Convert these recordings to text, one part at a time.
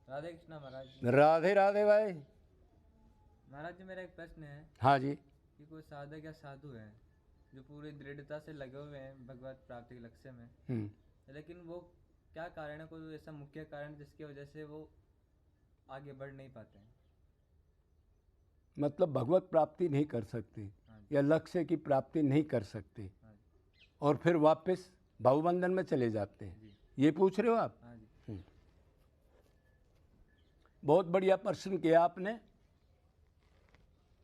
राधे कृष्णा महाराज जी। राधे राधे भाई। महाराज जी मेरा एक प्रश्न है हाँ जी। कि कोई साधक या साधु है जो पूरी दृढ़ता से लगे हुए हैं भगवत प्राप्ति के लक्ष्य में, लेकिन वो क्या कारण है, कोई ऐसा मुख्य कारण जिसकी वजह से वो आगे बढ़ नहीं पाते हैं? मतलब भगवत प्राप्ति नहीं कर सकते हाँ जी। या लक्ष्य की प्राप्ति नहीं कर सकते हाँ जी। और फिर वापस भावबंधन में चले जाते हैं, जी। ये पूछ रहे हो आप? हाँ जी। बहुत बढ़िया प्रश्न किया आपने।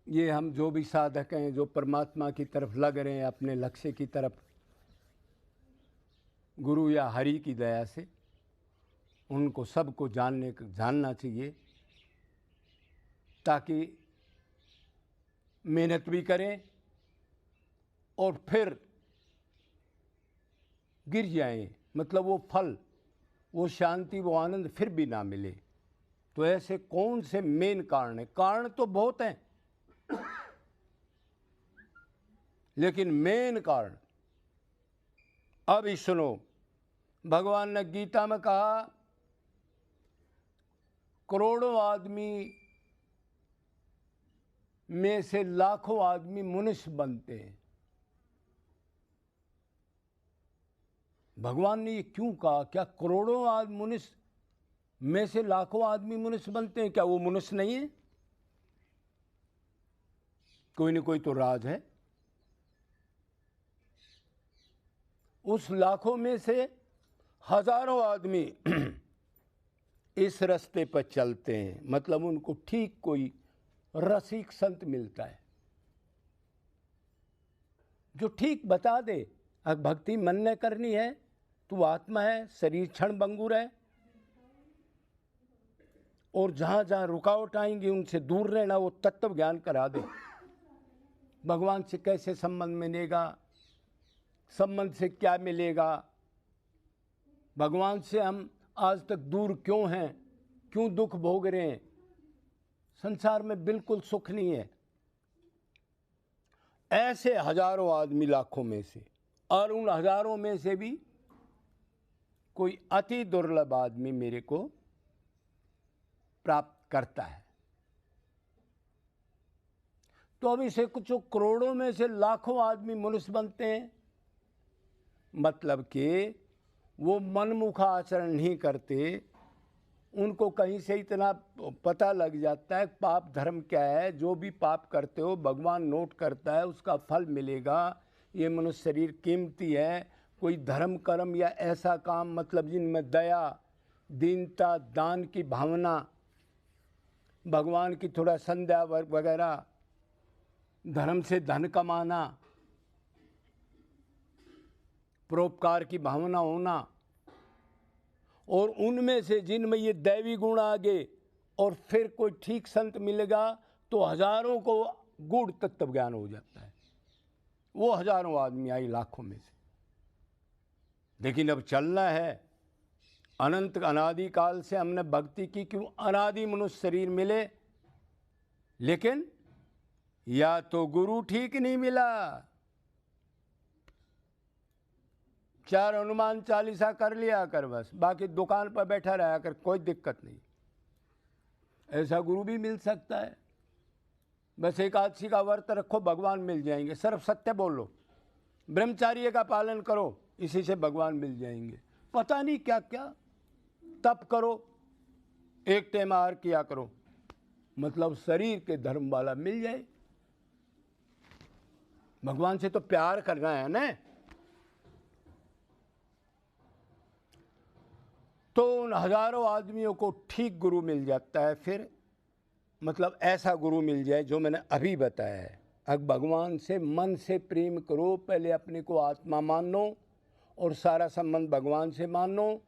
ये हम जो भी साधक हैं, जो परमात्मा की तरफ लग रहे हैं, अपने लक्ष्य की तरफ, गुरु या हरि की दया से उनको सबको जानना चाहिए, ताकि मेहनत भी करें और फिर गिर जाएं, मतलब वो फल, वो शांति, वो आनंद फिर भी ना मिले। तो ऐसे कौन से मेन कारण है? कारण तो बहुत हैं, लेकिन मेन कारण अभी सुनो। भगवान ने गीता में कहा करोड़ों आदमी में से लाखों आदमी मनुष्य बनते हैं। भगवान ने ये क्यों कहा? क्या करोड़ों आदमी मनुष्य में से लाखों आदमी मनुष्य बनते हैं? क्या वो मनुष्य नहीं है? कोई न कोई तो राज है। उस लाखों में से हजारों आदमी इस रास्ते पर चलते हैं, मतलब उनको ठीक कोई रसिक संत मिलता है जो ठीक बता दे, अगर भक्ति मन ने करनी है, तू आत्मा है, शरीर क्षण भंगुर है, और जहाँ जहाँ रुकावट आएंगी उनसे दूर रहना, वो तत्व ज्ञान करा दे। भगवान से कैसे संबंध मिलेगा, संबंध से क्या मिलेगा, भगवान से हम आज तक दूर क्यों हैं, क्यों दुख भोग रहे हैं, संसार में बिल्कुल सुख नहीं है। ऐसे हजारों आदमी लाखों में से, और उन हजारों में से भी कोई अति दुर्लभ आदमी मेरे को प्राप्त करता है। तो अब इसे कुछ करोड़ों में से लाखों आदमी मनुष्य बनते हैं, मतलब कि वो मनमुखा आचरण नहीं करते, उनको कहीं से इतना पता लग जाता है पाप धर्म क्या है। जो भी पाप करते हो भगवान नोट करता है, उसका फल मिलेगा। ये मनुष्य शरीर कीमती है। कोई धर्म कर्म या ऐसा काम, मतलब जिनमें दया, दीनता, दान की भावना, भगवान की थोड़ा संध्या वगैरह, धर्म से धन कमाना, परोपकार की भावना होना, और उनमें से जिनमें ये दैवी गुण आ गए, और फिर कोई ठीक संत मिलेगा तो हजारों को गूढ़ तत्व ज्ञान हो जाता है। वो हजारों आदमी आई लाखों में से। लेकिन अब चलना है, अनंत अनादि काल से हमने भक्ति की, क्यों अनादि मनुष्य शरीर मिले, लेकिन या तो गुरु ठीक नहीं मिला, 4 हनुमान चालीसा कर लिया कर बस, बाकी दुकान पर बैठा रहा कर, कोई दिक्कत नहीं। ऐसा गुरु भी मिल सकता है। बस एकादशी का व्रत रखो, भगवान मिल जाएंगे। सिर्फ सत्य बोलो, ब्रह्मचार्य का पालन करो, इसी से भगवान मिल जाएंगे। पता नहीं क्या क्या तप करो, एक टाइम आहार किया करो, मतलब शरीर के धर्म वाला मिल जाए। भगवान से तो प्यार करना है ना। तो उन हजारों आदमियों को ठीक गुरु मिल जाता है। फिर मतलब ऐसा गुरु मिल जाए जो मैंने अभी बताया है। अब भगवान से मन से प्रेम करो, पहले अपने को आत्मा मानो और सारा संबंध भगवान से मानो।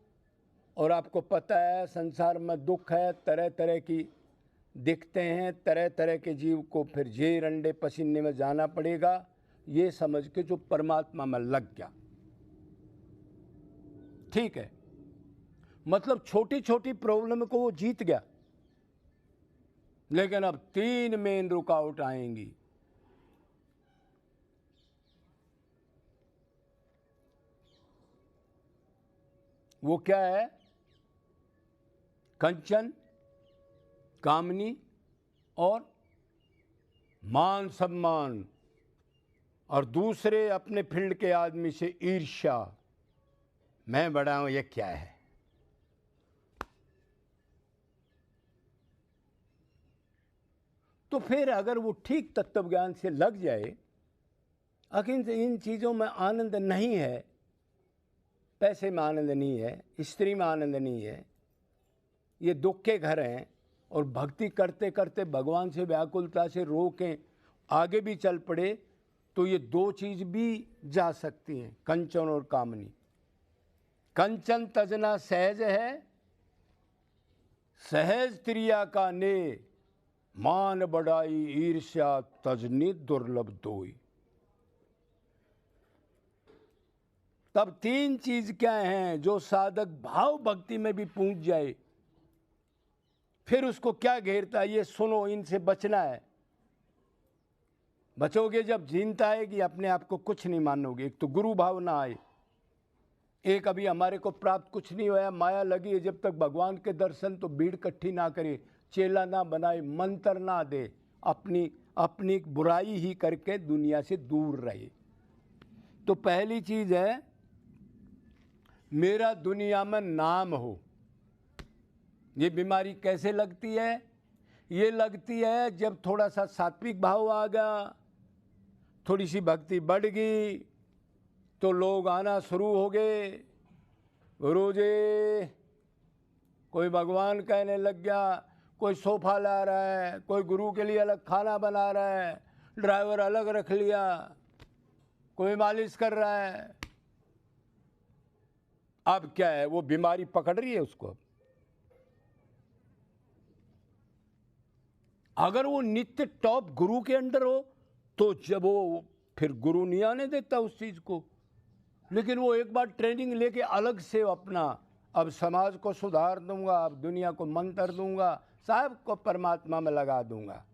और आपको पता है संसार में दुख है, तरह तरह की दिखते हैं, तरह तरह के जीव को फिर जेर अंडे पसीने में जाना पड़ेगा। ये समझ के जो परमात्मा में लग गया, ठीक है, मतलब छोटी छोटी प्रॉब्लम को वो जीत गया। लेकिन अब 3 मेन रुकावट आएंगी। वो क्या है? कंचन, कामनी और मान सम्मान, और दूसरे अपने फील्ड के आदमी से ईर्ष्या, मैं बड़ा हूं, ये क्या है। तो फिर अगर वो ठीक तत्व ज्ञान से लग जाए, अगर इन चीज़ों में आनंद नहीं है, पैसे में आनंद नहीं है, स्त्री में आनंद नहीं है, ये दुख के घर हैं, और भक्ति करते करते भगवान से व्याकुलता से रो के आगे भी चल पड़े, तो ये दो चीज़ भी जा सकती हैं, कंचन और कामनी। कंचन तजना सहज है, सहज त्रिया का ने, मान बढ़ाई ईर्ष्या तजनी दुर्लभ दोई। तब तीन चीज क्या हैं जो साधक भाव भक्ति में भी पहुंच जाए, फिर उसको क्या घेरता है, ये सुनो, इनसे बचना है। बचोगे जब चिंता आएगी, अपने आप को कुछ नहीं मानोगे। एक तो गुरु भाव ना आए, एक अभी हमारे को प्राप्त कुछ नहीं हुआ, माया लगी है, जब तक भगवान के दर्शन तो भीड़ इकट्ठी ना करे, चेला ना बनाए, मंत्र ना दे, अपनी बुराई ही करके दुनिया से दूर रहे। तो पहली चीज है, मेरा दुनिया में नाम हो। ये बीमारी कैसे लगती है? ये लगती है जब थोड़ा सा सात्विक भाव आ गया, थोड़ी सी भक्ति बढ़ गई, तो लोग आना शुरू हो गए, गुरुजी, कोई भगवान कहने लग गया, कोई सोफा ला रहा है, कोई गुरु के लिए अलग खाना बना रहा है, ड्राइवर अलग रख लिया, कोई मालिश कर रहा है। अब क्या है, वो बीमारी पकड़ रही है उसको। अगर वो नित्य टॉप गुरु के अंडर हो, तो जब वो फिर गुरु नहीं आने देता उस चीज को, लेकिन वो एक बार ट्रेनिंग लेके अलग से अपना, अब समाज को सुधार दूंगा, अब दुनिया को मंत्र दूंगा, साहब को परमात्मा में लगा दूंगा।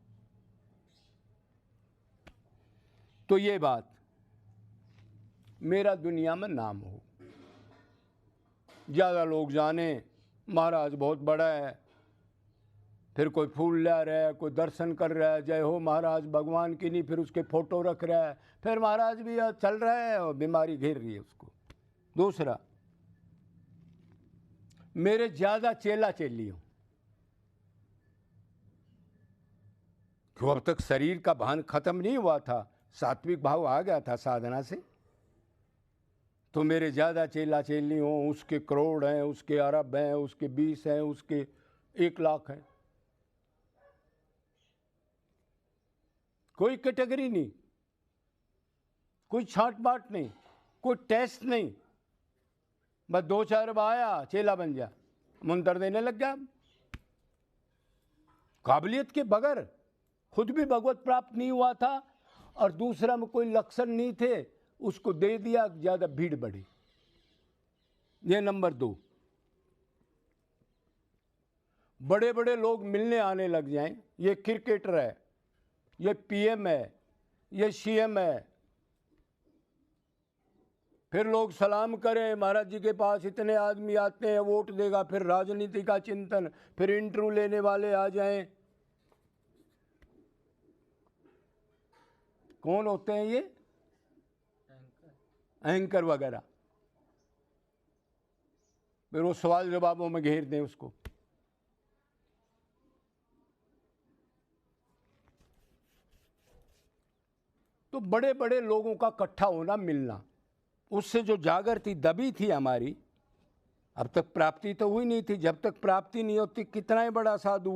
तो ये बात, मेरा दुनिया में नाम हो, ज़्यादा लोग जाने महाराज बहुत बड़ा है, फिर कोई फूल ला रहा है, कोई दर्शन कर रहा है, जय हो महाराज भगवान की नहीं, फिर उसके फोटो रख रहा है, फिर महाराज भी चल रहा है और बीमारी घेर रही है उसको। दूसरा, मेरे ज़्यादा चेला चेली हो, क्यों अब तक शरीर का भान खत्म नहीं हुआ था, सात्विक भाव आ गया था साधना से, तो मेरे ज़्यादा चेला चेली हो, उसके करोड़ हैं, उसके अरब हैं, उसके 20 हैं, उसके 1 लाख हैं, कोई कैटेगरी नहीं, कोई छाट बाट नहीं, कोई टेस्ट नहीं, बस 2-4 आया चेला बन गया, मंत्र देने लग गया। काबिलियत के बगैर, खुद भी भगवत प्राप्त नहीं हुआ था और दूसरा में कोई लक्षण नहीं थे, उसको दे दिया, ज़्यादा भीड़ बढ़ी। ये नंबर 2। बड़े बड़े लोग मिलने आने लग जाएं, ये क्रिकेटर है, ये पीएम है, ये सीएम है, फिर लोग सलाम करें, महाराज जी के पास इतने आदमी आते हैं, वोट देगा, फिर राजनीति का चिंतन, फिर इंटरव्यू लेने वाले आ जाएं। कौन होते हैं ये? एंकर वगैरह, फिर वो सवाल जवाबों में घेर दें उसको। तो बड़े बड़े लोगों का इकट्ठा होना, मिलना, उससे जो जागृति दबी थी हमारी, अब तक प्राप्ति तो हुई नहीं थी, जब तक प्राप्ति नहीं होती कितना ही बड़ा साधु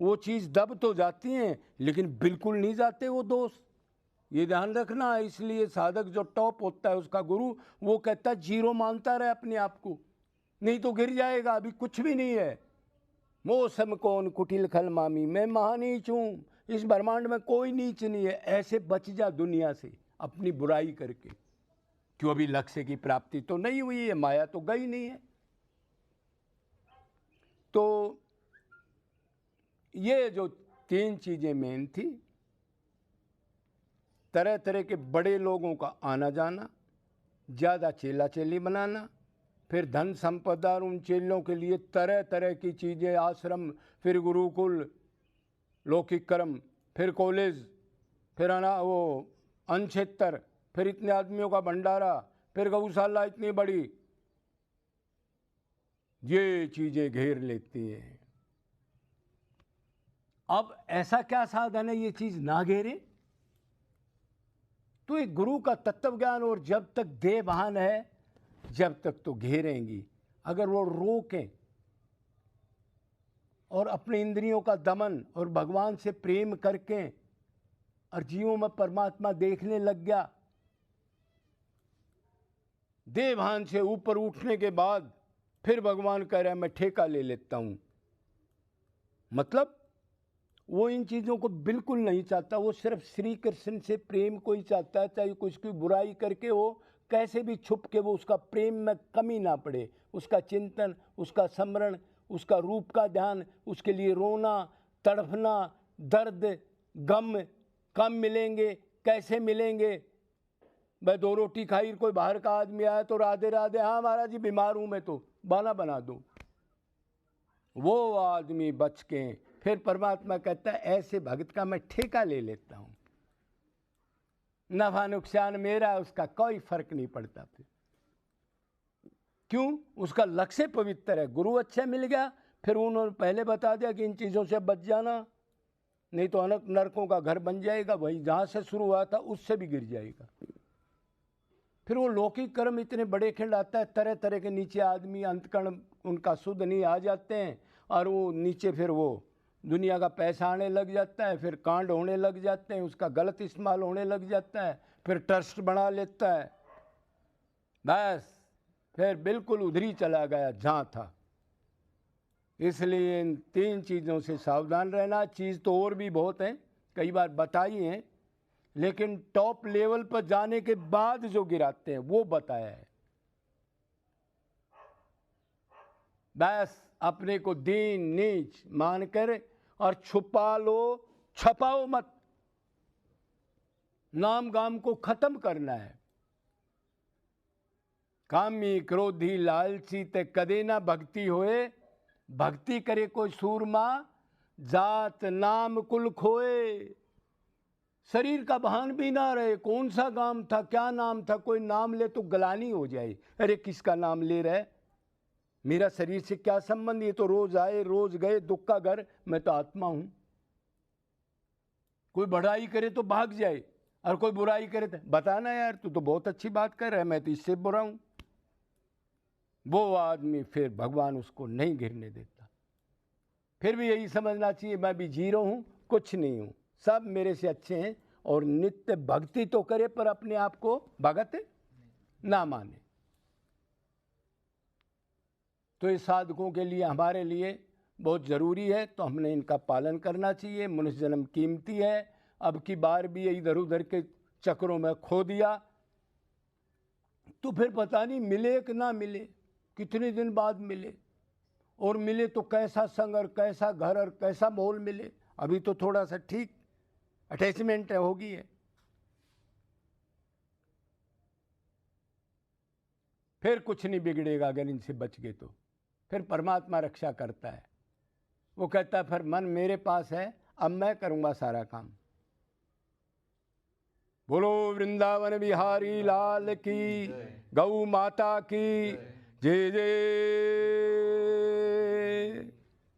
वो चीज़ दब तो जाती हैं, लेकिन बिल्कुल नहीं जाते वो दोस्त, ये ध्यान रखना। इसलिए साधक जो टॉप होता है, उसका गुरु, वो कहता है जीरो मानता रहे अपने आप को, नहीं तो गिर जाएगा, अभी कुछ भी नहीं है। मौसम कौन कुटिल खल मामी, मैं महानीच हूँ, इस ब्रह्मांड में कोई नीच नहीं है, ऐसे बच जा दुनिया से अपनी बुराई करके, क्यों अभी लक्ष्य की प्राप्ति तो नहीं हुई है, माया तो गई नहीं है। तो ये जो 3 चीजें मेन थी, तरह तरह के बड़े लोगों का आना जाना, ज़्यादा चेला चेली बनाना, फिर धन संपदा और उन चेलों के लिए तरह तरह की चीज़ें, आश्रम, फिर गुरुकुल, लौकिक कर्म, फिर कॉलेज, फिर वो अनक्षेत्र, फिर इतने आदमियों का भंडारा, फिर गौशाला इतनी बड़ी, ये चीजें घेर लेती हैं। अब ऐसा क्या साधन है ये चीज ना घेरे? तो एक गुरु का तत्व ज्ञान, और जब तक देह भान है जब तक तो घेरेंगी। अगर वो रोकें और अपने इंद्रियों का दमन और भगवान से प्रेम करके और जीवों में परमात्मा देखने लग गया, देह भान से ऊपर उठने के बाद फिर भगवान कह रहा है मैं ठेका ले लेता हूं। मतलब वो इन चीज़ों को बिल्कुल नहीं चाहता, वो सिर्फ श्री कृष्ण से प्रेम को ही चाहता है। चाहे कुछ की बुराई करके वो कैसे भी छुप के वो उसका प्रेम में कमी ना पड़े, उसका चिंतन, उसका स्मरण, उसका रूप का ध्यान, उसके लिए रोना, तड़फना, दर्द, गम कम मिलेंगे, कैसे मिलेंगे। मैं 2 रोटी खाई, कोई बाहर का आदमी आया तो राधे राधे, हाँ महाराज जी बीमार हूँ मैं, तो बहाना बना दूँ, वो आदमी बच के फिर परमात्मा कहता है ऐसे भक्त का मैं ठेका ले लेता हूँ, नफा नुकसान मेरा, उसका कोई फर्क नहीं पड़ता। फिर क्यों? उसका लक्ष्य पवित्र है, गुरु अच्छा मिल गया। फिर उन्होंने पहले बता दिया कि इन चीज़ों से बच जाना, नहीं तो अनंत नरकों का घर बन जाएगा, वही जहाँ से शुरू हुआ था उससे भी गिर जाएगा। फिर वो लौकिक कर्म इतने बड़े खिंड आता है, तरह तरह के नीचे आदमी अंतकरण उनका शुद्ध नहीं आ जाते हैं, और वो नीचे फिर वो दुनिया का पैसा आने लग जाता है, फिर कांड होने लग जाते हैं, उसका गलत इस्तेमाल होने लग जाता है, फिर ट्रस्ट बना लेता है, बस फिर बिल्कुल उधर ही चला गया जहाँ था। इसलिए इन 3 चीज़ों से सावधान रहना। चीज़ तो और भी बहुत हैं, कई बार बताई हैं, लेकिन टॉप लेवल पर जाने के बाद जो गिराते हैं वो बताया है। बस अपने को दीन नीच मानकर और छुपा लो, छपाओ मत, नाम गाम को खत्म करना है। कामी क्रोधी लालची ते कदे ना भक्ति होए, भक्ति करे कोई सूरमा, जात नाम कुल खोए। शरीर का भान भी ना रहे, कौन सा काम था, क्या नाम था, कोई नाम ले तो गलानी हो जाए, अरे किसका नाम ले रहा है, मेरा शरीर से क्या संबंध, ये तो रोज आए रोज गए, दुख का घर, मैं तो आत्मा हूं। कोई बढ़ाई करे तो भाग जाए, और कोई बुराई करे तो बताना यार तू तो बहुत अच्छी बात कर रहा है, मैं तो इससे बुरा हूं। वो आदमी फिर भगवान उसको नहीं गिरने देता। फिर भी यही समझना चाहिए मैं भी जीरो हूं, कुछ नहीं हूं, सब मेरे से अच्छे हैं, और नित्य भक्ति तो करे पर अपने आप को भगत ना माने। तो इस साधकों के लिए, हमारे लिए बहुत ज़रूरी है, तो हमने इनका पालन करना चाहिए। मनुष्य जन्म कीमती है, अब की बार भी इधर उधर के चक्रों में खो दिया तो फिर पता नहीं मिले कि ना मिले, कितने दिन बाद मिले, और मिले तो कैसा संग और कैसा घर और कैसा माहौल मिले। अभी तो थोड़ा सा ठीक अटैचमेंट होगी है, फिर कुछ नहीं बिगड़ेगा अगर इनसे बच गए तो। फिर परमात्मा रक्षा करता है, वो कहता है फिर मन मेरे पास है, अब मैं करूँगा सारा काम। बोलो वृंदावन बिहारी लाल की, गौ माता की जय जय।